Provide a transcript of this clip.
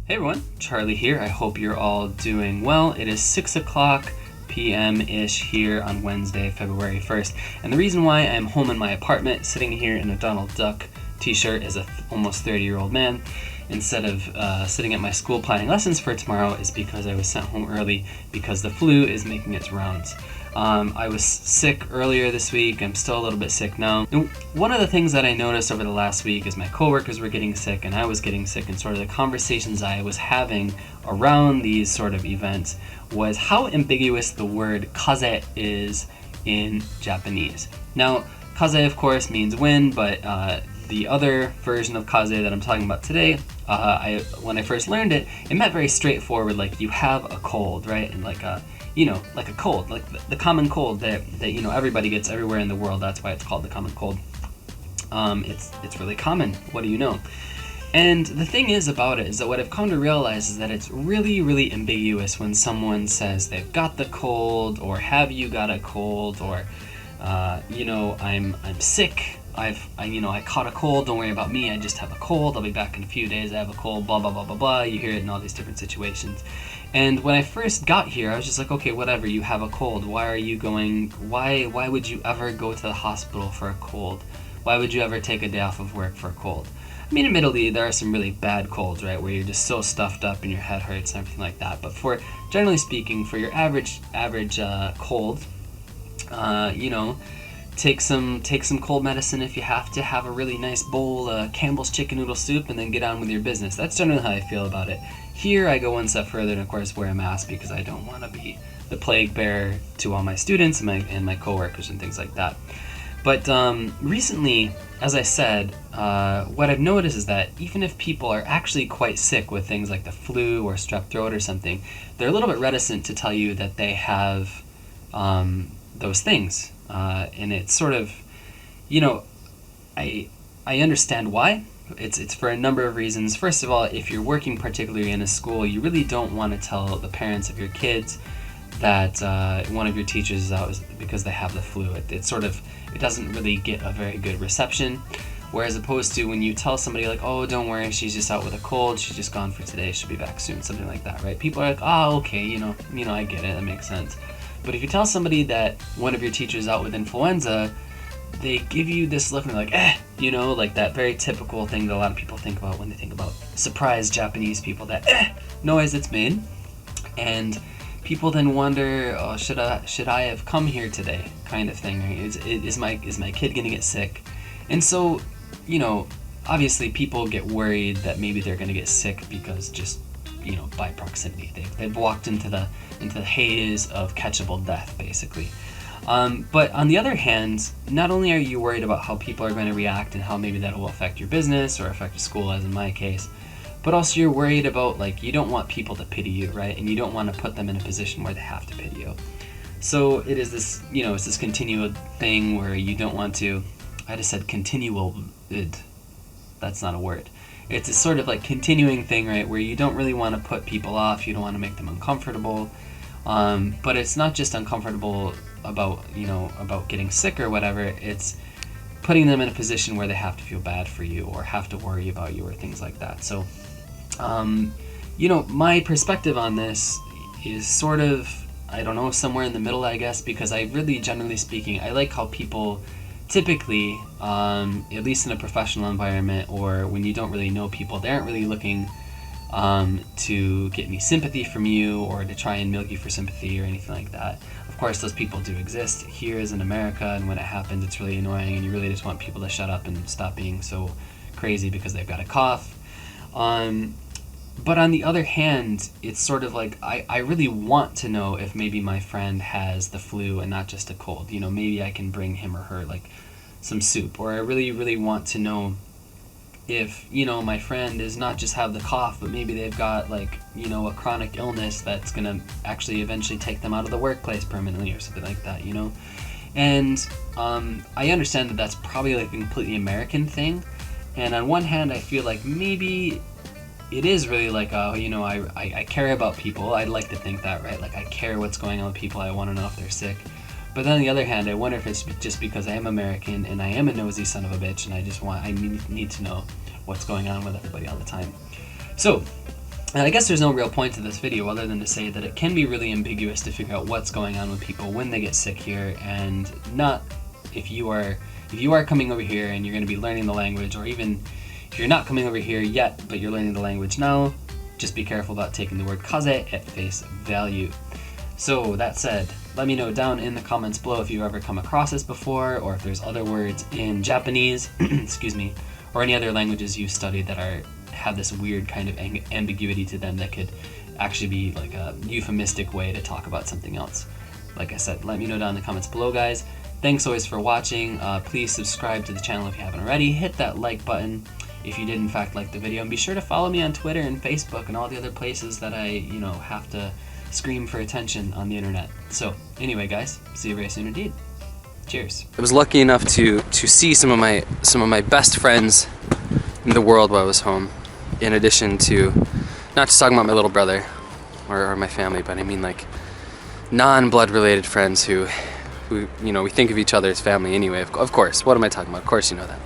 Hey everyone, Charlie here. I hope you're all doing well. It is 6 o'clock p.m.-ish here on Wednesday, February 1st. And the reason why I'm home in my apartment, sitting here in a Donald Duck t-shirt as a almost 30-year-old man, instead of sitting at my school planning lessons for tomorrow, is because I was sent home early because the flu is making its rounds. I was sick earlier this week. I'm still a little bit sick now. And one of the things that I noticed over the last week is my coworkers were getting sick and I was getting sick, and sort of the conversations I was having around these sort of events was how ambiguous the word kaze is in Japanese. Now, kaze of course means wind, but the other version of kaze that I'm talking about today, when I first learned it, it meant very straightforward, like you have a cold, right? And like a cold, like the common cold that everybody gets everywhere in the world. That's why it's called the common cold. It's really common. What do you know? And the thing is about it is that what I've come to realize is that it's really, really ambiguous when someone says they've got the cold, or have you got a cold, or I'm sick. I caught a cold. Don't worry about me. I just have a cold. I'll be back in a few days. I have a cold. Blah blah blah blah blah. You hear it in all these different situations. And when I first got here, I was just like, okay, whatever. You have a cold. Why are you going? Why would you ever go to the hospital for a cold? Why would you ever take a day off of work for a cold? I mean, admittedly, there are some really bad colds, right, where you're just so stuffed up and your head hurts and everything like that. But generally speaking, for your average cold, take some cold medicine if you have to. Have a really nice bowl of Campbell's chicken noodle soup, and then get on with your business. That's generally how I feel about it. Here, I go one step further and, of course, wear a mask because I don't want to be the plague bearer to all my students and my coworkers and things like that. But recently, as I said, what I've noticed is that even if people are actually quite sick with things like the flu or strep throat or something, they're a little bit reticent to tell you that they have those things. And it's sort of, I understand why. It's for a number of reasons. First of all, if you're working particularly in a school, you really don't want to tell the parents of your kids that one of your teachers is out because they have the flu. It doesn't really get a very good reception. Whereas opposed to when you tell somebody like, oh, don't worry, she's just out with a cold, she's just gone for today, she'll be back soon, something like that, right? People are like, oh, okay, I get it, that makes sense. But if you tell somebody that one of your teachers is out with influenza, they give you this look and they're like, like that very typical thing that a lot of people think about when they think about surprised Japanese people, that noise that's made. And people then wonder, oh, should I have come here today, kind of thing. Is my kid gonna get sick? And so, obviously people get worried that maybe they're gonna get sick because just, by proximity. They've walked into the haze of catchable death, basically. But on the other hand, not only are you worried about how people are going to react and how maybe that will affect your business or affect your school, as in my case, but also you're worried about, like, you don't want people to pity you, right? And you don't want to put them in a position where they have to pity you. So it is this, it's this continual thing where you don't want to, I just said continual, that's not a word. It's a sort of like continuing thing, right, where you don't really want to put people off, you don't want to make them uncomfortable, but it's not just uncomfortable about getting sick or whatever, it's putting them in a position where they have to feel bad for you or have to worry about you or things like that. So, my perspective on this is sort of, I don't know, somewhere in the middle, I guess, because I really, generally speaking, I like how people typically, at least in a professional environment or when you don't really know people, they aren't really looking to get any sympathy from you or to try and milk you for sympathy or anything like that. Of course, those people do exist here as in America, and when it happens, it's really annoying, and you really just want people to shut up and stop being so crazy because they've got a cough. But on the other hand, it's sort of like I really want to know if maybe my friend has the flu and not just a cold. Maybe I can bring him or her like some soup, or I really, really want to know if, my friend does not just have the cough, but maybe they've got like, a chronic illness that's going to actually eventually take them out of the workplace permanently or something like that, And I understand that that's probably like a completely American thing. And on one hand, I feel like maybe it is really like, I care about people. I'd like to think that, right? Like I care what's going on with people. I want to know if they're sick. But then on the other hand, I wonder if it's just because I am American and I am a nosy son of a bitch and I need to know what's going on with everybody all the time. So And I guess there's no real point to this video other than to say that it can be really ambiguous to figure out what's going on with people when they get sick here, and not if you are coming over here and you're going to be learning the language, or even if you're not coming over here yet but you're learning the language now, just be careful about taking the word kaze at face value. So that said, let me know down in the comments below if you've ever come across this before, or if there's other words in Japanese, excuse me, or any other languages you've studied that have this weird kind of ambiguity to them that could actually be like a euphemistic way to talk about something else. Like I said, let me know down in the comments below, guys. Thanks always for watching. Please subscribe to the channel if you haven't already. Hit that like button if you did in fact like the video, and be sure to follow me on Twitter and Facebook and all the other places that I, have to scream for attention on the internet. So anyway, guys, see you very soon indeed. Cheers. I was lucky enough to see some of my best friends in the world while I was home, in addition to not just talking about my little brother or my family, but I mean like non-blood related friends who we think of each other as family anyway. Of course, what am I talking about? Of course you know that.